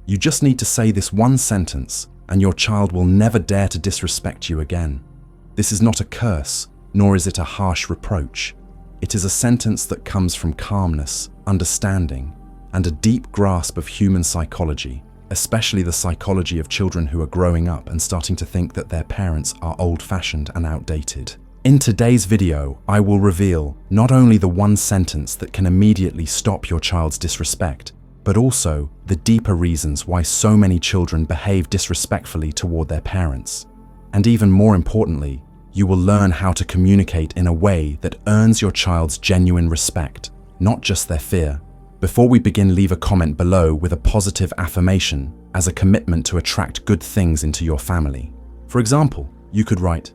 You just need to say this one sentence, and your child will never dare to disrespect you again. This is not a curse, nor is it a harsh reproach. It is a sentence that comes from calmness, understanding, and a deep grasp of human psychology, especially the psychology of children who are growing up and starting to think that their parents are old-fashioned and outdated. In today's video, I will reveal not only the one sentence that can immediately stop your child's disrespect, but also the deeper reasons why so many children behave disrespectfully toward their parents. And even more importantly, you will learn how to communicate in a way that earns your child's genuine respect, not just their fear. Before we begin, leave a comment below with a positive affirmation as a commitment to attract good things into your family. For example, you could write,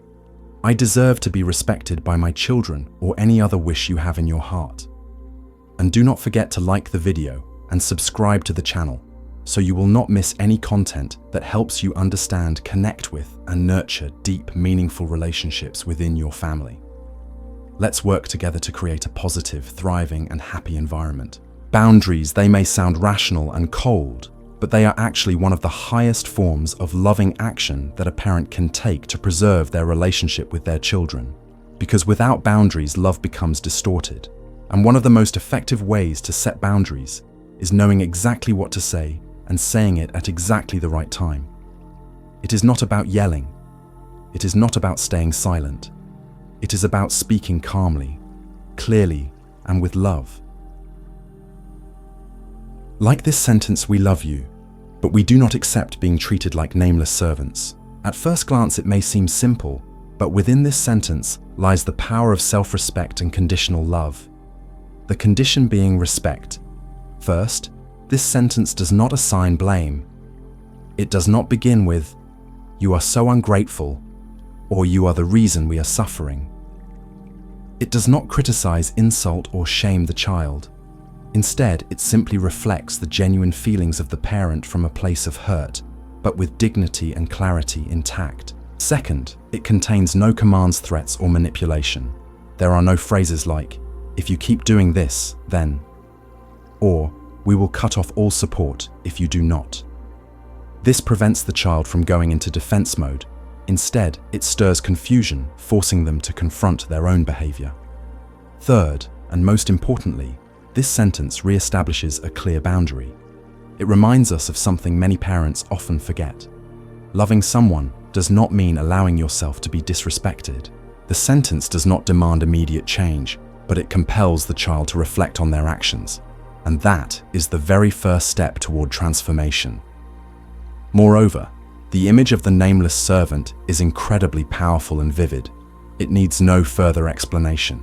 "I deserve to be respected by my children," or any other wish you have in your heart. And do not forget to like the video and subscribe to the channel so you will not miss any content that helps you understand, connect with, and nurture deep, meaningful relationships within your family. Let's work together to create a positive, thriving, and happy environment. Boundaries, they may sound rational and cold, but they are actually one of the highest forms of loving action that a parent can take to preserve their relationship with their children. Because without boundaries, love becomes distorted. And one of the most effective ways to set boundaries is knowing exactly what to say and saying it at exactly the right time. It is not about yelling. It is not about staying silent. It is about speaking calmly, clearly, and with love. Like this sentence, "We love you, but we do not accept being treated like nameless servants." At first glance, it may seem simple, but within this sentence lies the power of self-respect and conditional love. The condition being respect. First, this sentence does not assign blame. It does not begin with, "You are so ungrateful," or "You are the reason we are suffering." It does not criticize, insult, or shame the child. Instead, it simply reflects the genuine feelings of the parent from a place of hurt, but with dignity and clarity intact. Second, it contains no commands, threats, or manipulation. There are no phrases like, "If you keep doing this, then," or "We will cut off all support if you do not." This prevents the child from going into defense mode. Instead, it stirs confusion, forcing them to confront their own behavior. Third, and most importantly, this sentence reestablishes a clear boundary. It reminds us of something many parents often forget. Loving someone does not mean allowing yourself to be disrespected. The sentence does not demand immediate change, but it compels the child to reflect on their actions. And that is the very first step toward transformation. Moreover, the image of the nameless servant is incredibly powerful and vivid. It needs no further explanation.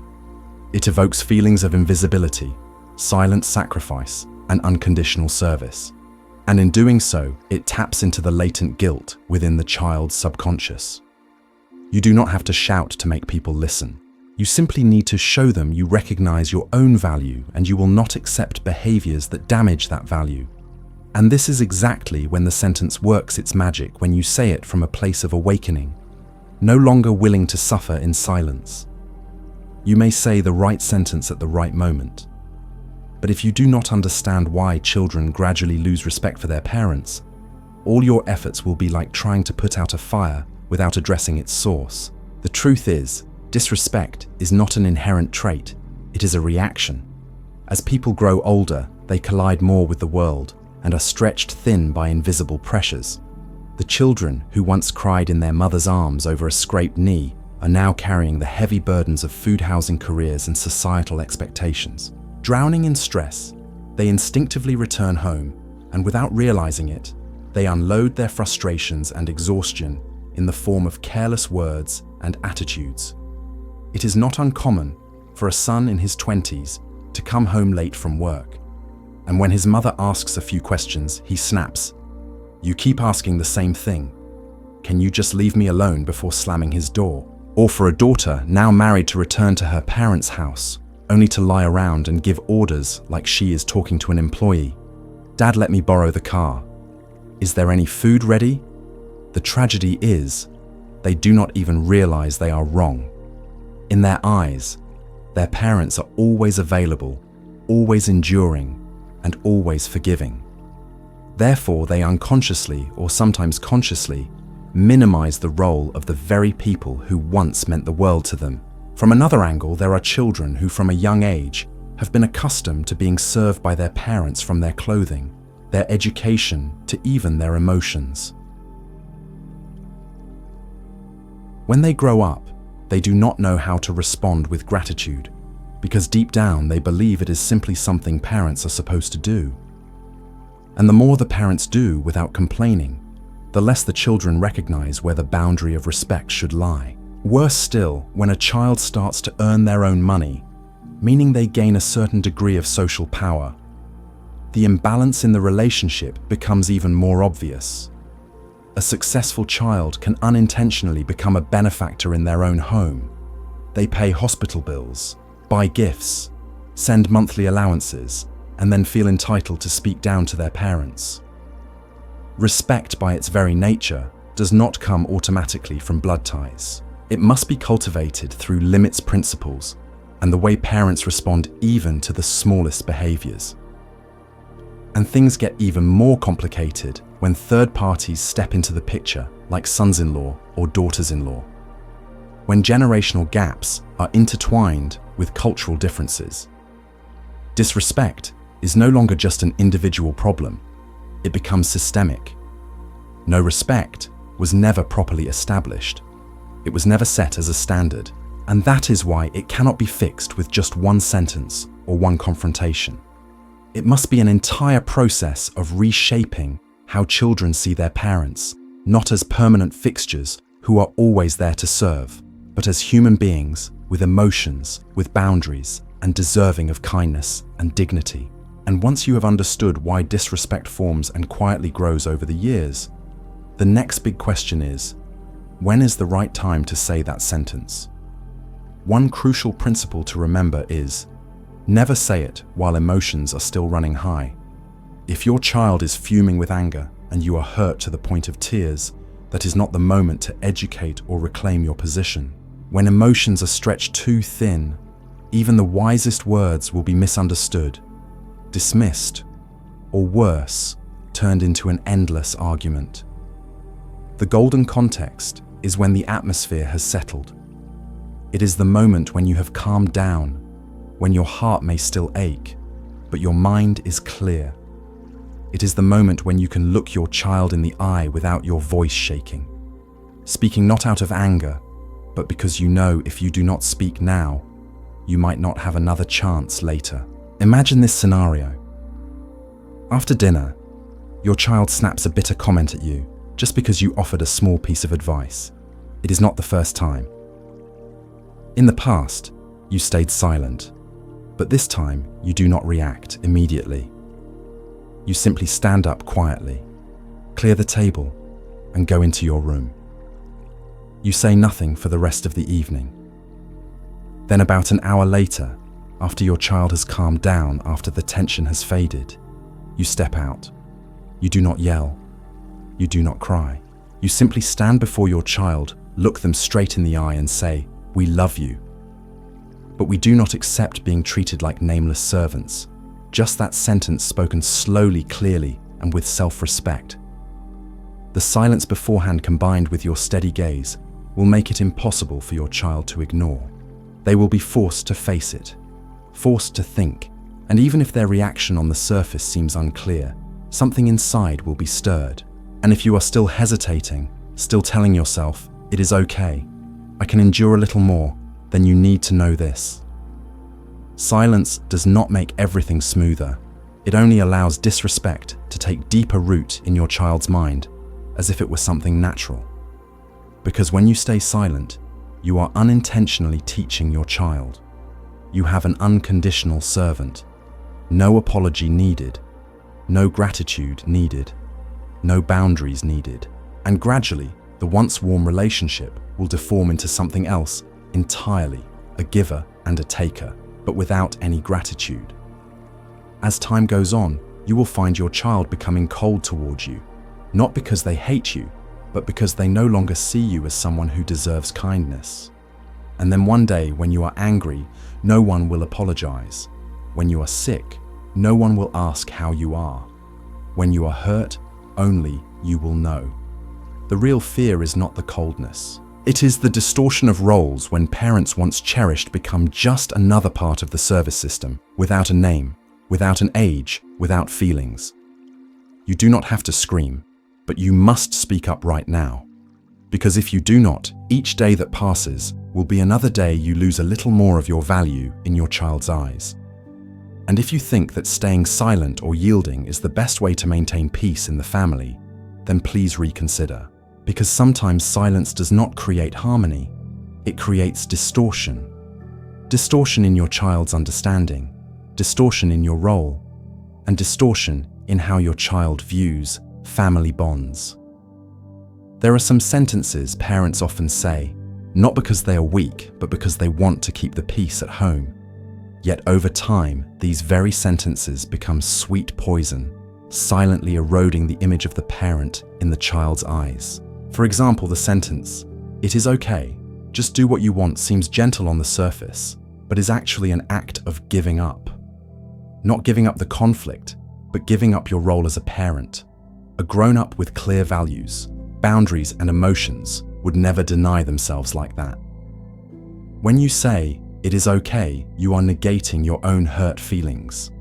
It evokes feelings of invisibility, silent sacrifice, and unconditional service. And in doing so, it taps into the latent guilt within the child's subconscious. You do not have to shout to make people listen. You simply need to show them you recognize your own value and you will not accept behaviors that damage that value. And this is exactly when the sentence works its magic, when you say it from a place of awakening, no longer willing to suffer in silence. You may say the right sentence at the right moment. But if you do not understand why children gradually lose respect for their parents, all your efforts will be like trying to put out a fire without addressing its source. The truth is, disrespect is not an inherent trait, it is a reaction. As people grow older, they collide more with the world and are stretched thin by invisible pressures. The children who once cried in their mother's arms over a scraped knee are now carrying the heavy burdens of food, housing, careers, and societal expectations. Drowning in stress, they instinctively return home, and without realizing it, they unload their frustrations and exhaustion in the form of careless words and attitudes. It is not uncommon for a son in his 20s to come home late from work, and when his mother asks a few questions, he snaps, "You keep asking the same thing. Can you just leave me alone?" before slamming his door. Or for a daughter now married to return to her parents' house, only to lie around and give orders like she is talking to an employee. "Dad, let me borrow the car. Is there any food ready?" The tragedy is, they do not even realize they are wrong. In their eyes, their parents are always available, always enduring, and always forgiving. Therefore, they unconsciously, or sometimes consciously, minimize the role of the very people who once meant the world to them. From another angle, there are children who from a young age have been accustomed to being served by their parents from their clothing, their education, to even their emotions. When they grow up, they do not know how to respond with gratitude, because deep down they believe it is simply something parents are supposed to do. And the more the parents do without complaining, the less the children recognize where the boundary of respect should lie. Worse still, when a child starts to earn their own money, meaning they gain a certain degree of social power, the imbalance in the relationship becomes even more obvious. A successful child can unintentionally become a benefactor in their own home. They pay hospital bills, buy gifts, send monthly allowances, and then feel entitled to speak down to their parents. Respect, by its very nature, does not come automatically from blood ties. It must be cultivated through limits principles and the way parents respond even to the smallest behaviors. And things get even more complicated when third parties step into the picture, like sons-in-law or daughters-in-law. When generational gaps are intertwined with cultural differences. Disrespect is no longer just an individual problem, it becomes systemic. No respect was never properly established. It was never set as a standard, and that is why it cannot be fixed with just one sentence or one confrontation. It must be an entire process of reshaping how children see their parents, not as permanent fixtures who are always there to serve, but as human beings with emotions, with boundaries, and deserving of kindness and dignity. And once you have understood why disrespect forms and quietly grows over the years, the next big question is, when is the right time to say that sentence? One crucial principle to remember is, never say it while emotions are still running high. If your child is fuming with anger and you are hurt to the point of tears, that is not the moment to educate or reclaim your position. When emotions are stretched too thin, even the wisest words will be misunderstood, dismissed, or worse, turned into an endless argument. The golden context is when the atmosphere has settled. It is the moment when you have calmed down, when your heart may still ache, but your mind is clear. It is the moment when you can look your child in the eye without your voice shaking, speaking not out of anger, but because you know if you do not speak now, you might not have another chance later. Imagine this scenario. After dinner, your child snaps a bitter comment at you just because you offered a small piece of advice. It is not the first time. In the past, you stayed silent, but this time you do not react immediately. You simply stand up quietly, clear the table, and go into your room. You say nothing for the rest of the evening. Then about an hour later, after your child has calmed down, after the tension has faded, you step out. You do not yell. You do not cry. You simply stand before your child, look them straight in the eye and say, "We love you." But we do not accept being treated like nameless servants. Just that sentence spoken slowly, clearly, and with self-respect. The silence beforehand combined with your steady gaze will make it impossible for your child to ignore. They will be forced to face it, forced to think, and even if their reaction on the surface seems unclear, something inside will be stirred. And if you are still hesitating, still telling yourself, "It is okay, I can endure a little more," then you need to know this. Silence does not make everything smoother. It only allows disrespect to take deeper root in your child's mind, as if it were something natural. Because when you stay silent, you are unintentionally teaching your child. You have an unconditional servant. No apology needed. No gratitude needed. No boundaries needed. And gradually, the once warm relationship will deform into something else entirely, a giver and a taker, but without any gratitude. As time goes on, you will find your child becoming cold towards you, not because they hate you, but because they no longer see you as someone who deserves kindness. And then one day, when you are angry, no one will apologize. When you are sick, no one will ask how you are. When you are hurt, only you will know. The real fear is not the coldness. It is the distortion of roles when parents once cherished become just another part of the service system, without a name, without an age, without feelings. You do not have to scream, but you must speak up right now. Because if you do not, each day that passes will be another day you lose a little more of your value in your child's eyes. And if you think that staying silent or yielding is the best way to maintain peace in the family, then please reconsider. Because sometimes silence does not create harmony, it creates distortion. Distortion in your child's understanding, distortion in your role, and distortion in how your child views family bonds. There are some sentences parents often say, not because they are weak, but because they want to keep the peace at home. Yet over time, these very sentences become sweet poison, silently eroding the image of the parent in the child's eyes. For example, the sentence, "It is okay, just do what you want," seems gentle on the surface, but is actually an act of giving up. Not giving up the conflict, but giving up your role as a parent. A grown-up with clear values, boundaries, and emotions would never deny themselves like that. When you say, "It is okay," you are negating your own hurt feelings.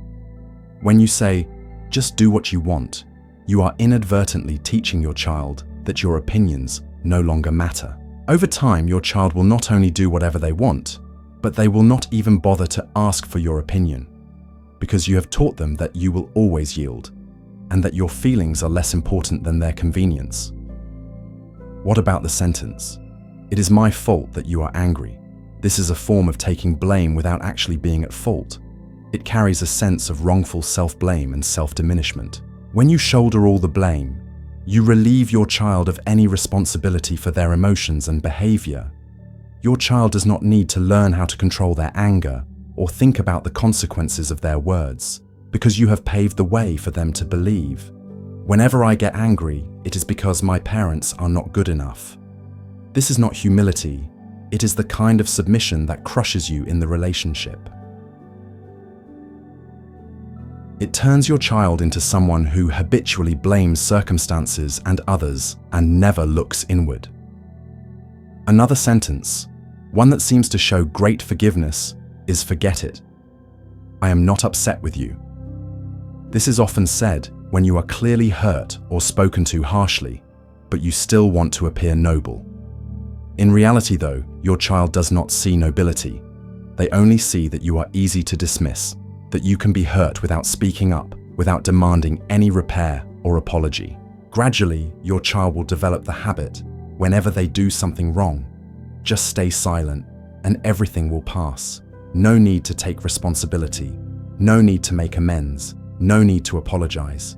When you say, "Just do what you want," you are inadvertently teaching your child that your opinions no longer matter. Over time, your child will not only do whatever they want, but they will not even bother to ask for your opinion, because you have taught them that you will always yield, and that your feelings are less important than their convenience. What about the sentence, "It is my fault that you are angry"? This is a form of taking blame without actually being at fault. It carries a sense of wrongful self-blame and self-diminishment. When you shoulder all the blame, you relieve your child of any responsibility for their emotions and behavior. Your child does not need to learn how to control their anger or think about the consequences of their words, because you have paved the way for them to believe, "Whenever I get angry, it is because my parents are not good enough." This is not humility, it is the kind of submission that crushes you in the relationship. It turns your child into someone who habitually blames circumstances and others and never looks inward. Another sentence, one that seems to show great forgiveness, is "Forget it. I am not upset with you." This is often said when you are clearly hurt or spoken to harshly, but you still want to appear noble. In reality, though, your child does not see nobility. They only see that you are easy to dismiss, that you can be hurt without speaking up, without demanding any repair or apology. Gradually, your child will develop the habit, whenever they do something wrong, just stay silent and everything will pass. No need to take responsibility, no need to make amends, no need to apologize.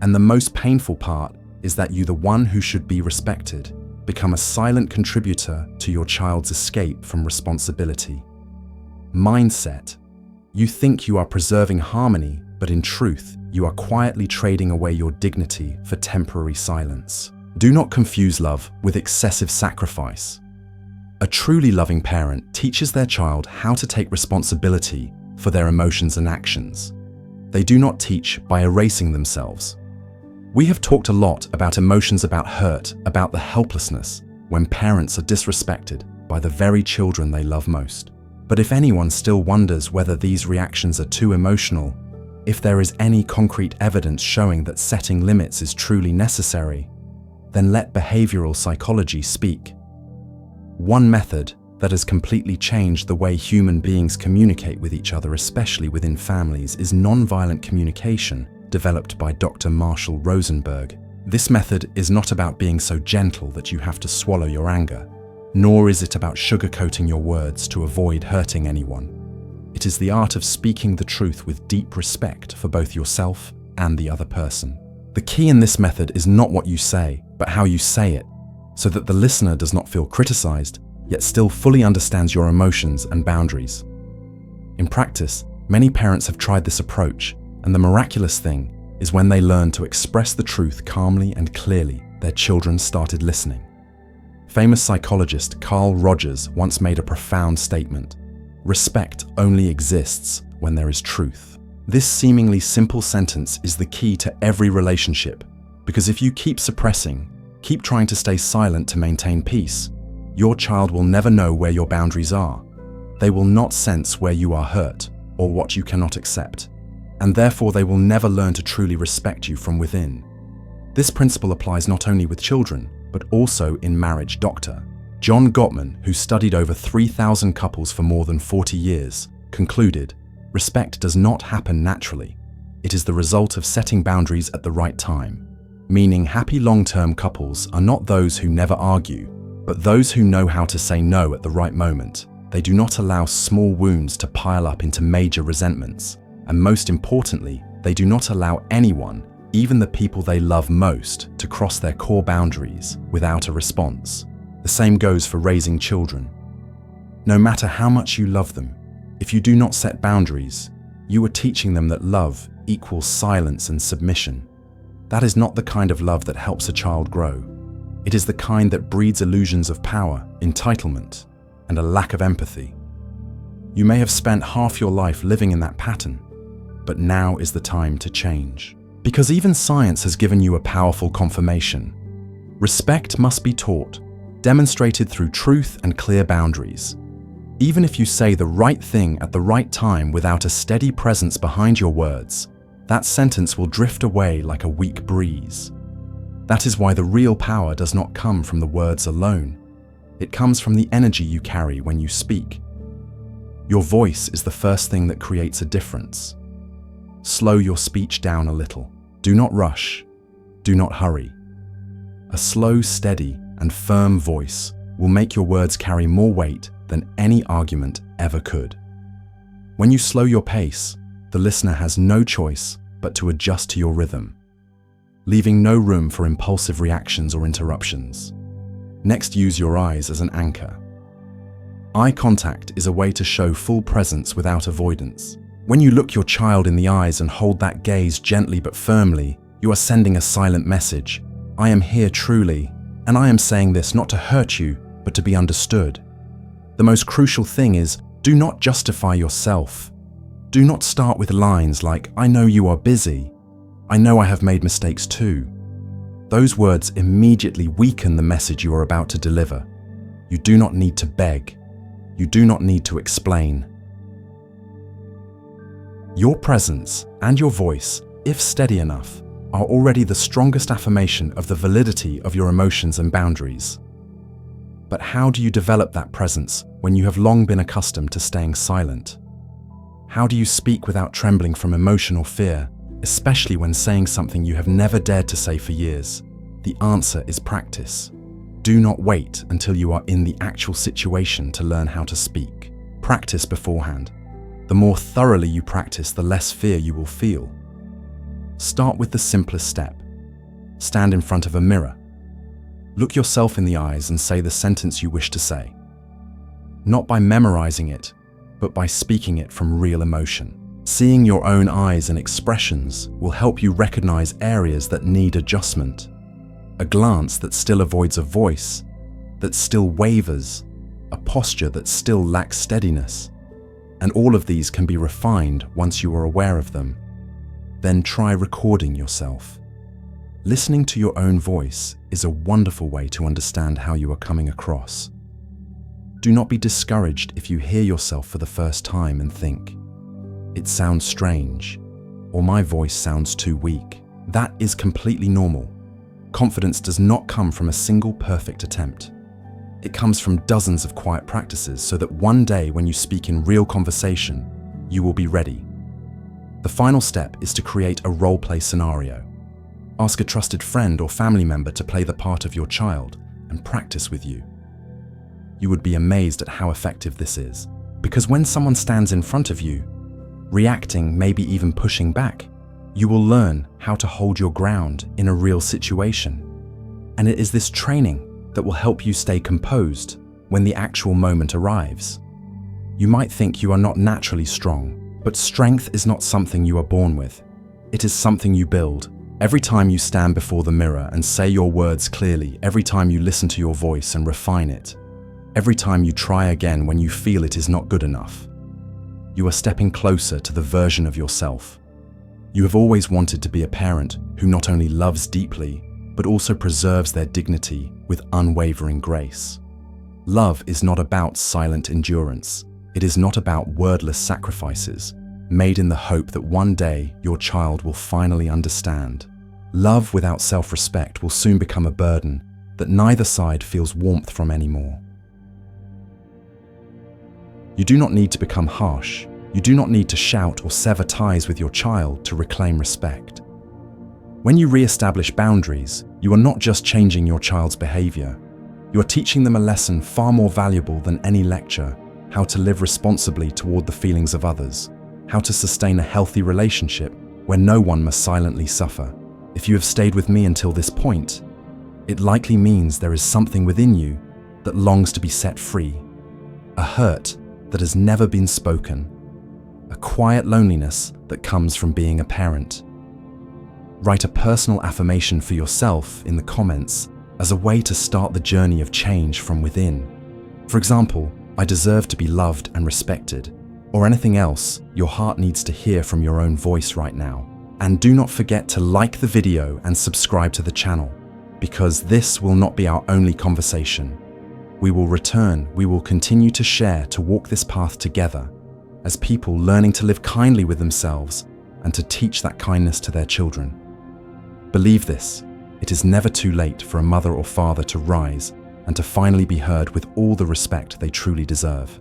And the most painful part is that you, the one who should be respected, become a silent contributor to your child's escape from responsibility. Mindset. You think you are preserving harmony, but in truth, you are quietly trading away your dignity for temporary silence. Do not confuse love with excessive sacrifice. A truly loving parent teaches their child how to take responsibility for their emotions and actions. They do not teach by erasing themselves. We have talked a lot about emotions, about hurt, about the helplessness when parents are disrespected by the very children they love most. But if anyone still wonders whether these reactions are too emotional, if there is any concrete evidence showing that setting limits is truly necessary, then let behavioral psychology speak. One method that has completely changed the way human beings communicate with each other, especially within families, is nonviolent communication, developed by Dr. Marshall Rosenberg. This method is not about being so gentle that you have to swallow your anger, nor is it about sugarcoating your words to avoid hurting anyone. It is the art of speaking the truth with deep respect for both yourself and the other person. The key in this method is not what you say, but how you say it, so that the listener does not feel criticized, yet still fully understands your emotions and boundaries. In practice, many parents have tried this approach, and the miraculous thing is when they learn to express the truth calmly and clearly, their children started listening. Famous psychologist Carl Rogers once made a profound statement: "Respect only exists when there is truth." This seemingly simple sentence is the key to every relationship, because if you keep suppressing, keep trying to stay silent to maintain peace, your child will never know where your boundaries are. They will not sense where you are hurt or what you cannot accept, and therefore they will never learn to truly respect you from within. This principle applies not only with children, but also in marriage. Dr. John Gottman, who studied over 3,000 couples for more than 40 years, concluded, respect does not happen naturally. It is the result of setting boundaries at the right time, meaning happy long-term couples are not those who never argue, but those who know how to say no at the right moment. They do not allow small wounds to pile up into major resentments, and most importantly, they do not allow anyone, even the people they love most, to cross their core boundaries without a response. The same goes for raising children. No matter how much you love them, if you do not set boundaries, you are teaching them that love equals silence and submission. That is not the kind of love that helps a child grow. It is the kind that breeds illusions of power, entitlement, and a lack of empathy. You may have spent half your life living in that pattern, but now is the time to change. Because even science has given you a powerful confirmation. Respect must be taught, demonstrated through truth and clear boundaries. Even if you say the right thing at the right time without a steady presence behind your words, that sentence will drift away like a weak breeze. That is why the real power does not come from the words alone. It comes from the energy you carry when you speak. Your voice is the first thing that creates a difference. Slow your speech down a little. Do not rush. Do not hurry. A slow, steady, and firm voice will make your words carry more weight than any argument ever could. When you slow your pace, the listener has no choice but to adjust to your rhythm, leaving no room for impulsive reactions or interruptions. Next, use your eyes as an anchor. Eye contact is a way to show full presence without avoidance. When you look your child in the eyes and hold that gaze gently but firmly, you are sending a silent message. I am here truly, and I am saying this not to hurt you, but to be understood. The most crucial thing is, do not justify yourself. Do not start with lines like, I know you are busy. I know I have made mistakes too. Those words immediately weaken the message you are about to deliver. You do not need to beg. You do not need to explain. Your presence and your voice, if steady enough, are already the strongest affirmation of the validity of your emotions and boundaries. But how do you develop that presence when you have long been accustomed to staying silent? How do you speak without trembling from emotion or fear, especially when saying something you have never dared to say for years? The answer is practice. Do not wait until you are in the actual situation to learn how to speak. Practice beforehand. The more thoroughly you practice, the less fear you will feel. Start with the simplest step. Stand in front of a mirror. Look yourself in the eyes and say the sentence you wish to say. Not by memorizing it, but by speaking it from real emotion. Seeing your own eyes and expressions will help you recognize areas that need adjustment. A glance that still avoids a voice, that still wavers, a posture that still lacks steadiness. And all of these can be refined once you are aware of them. Then try recording yourself. Listening to your own voice is a wonderful way to understand how you are coming across. Do not be discouraged if you hear yourself for the first time and think, it sounds strange, or my voice sounds too weak. That is completely normal. Confidence does not come from a single perfect attempt. It comes from dozens of quiet practices so that one day when you speak in real conversation, you will be ready. The final step is to create a role-play scenario. Ask a trusted friend or family member to play the part of your child and practice with you. You would be amazed at how effective this is, because when someone stands in front of you, reacting, maybe even pushing back, you will learn how to hold your ground in a real situation. And it is this training that will help you stay composed when the actual moment arrives. You might think you are not naturally strong, but strength is not something you are born with. It is something you build. Every time you stand before the mirror and say your words clearly, every time you listen to your voice and refine it, every time you try again when you feel it is not good enough, you are stepping closer to the version of yourself. You have always wanted to be a parent who not only loves deeply, but also preserves their dignity with unwavering grace. Love is not about silent endurance. It is not about wordless sacrifices, made in the hope that one day your child will finally understand. Love without self-respect will soon become a burden that neither side feels warmth from anymore. You do not need to become harsh. You do not need to shout or sever ties with your child to reclaim respect. When you re-establish boundaries, you are not just changing your child's behavior. You are teaching them a lesson far more valuable than any lecture: how to live responsibly toward the feelings of others, how to sustain a healthy relationship where no one must silently suffer. If you have stayed with me until this point, it likely means there is something within you that longs to be set free, a hurt that has never been spoken, a quiet loneliness that comes from being a parent. Write a personal affirmation for yourself in the comments as a way to start the journey of change from within. For example, I deserve to be loved and respected, or anything else your heart needs to hear from your own voice right now. And do not forget to like the video and subscribe to the channel, because this will not be our only conversation. We will return, we will continue to share, to walk this path together, as people learning to live kindly with themselves and to teach that kindness to their children. Believe this, it is never too late for a mother or father to rise and to finally be heard with all the respect they truly deserve.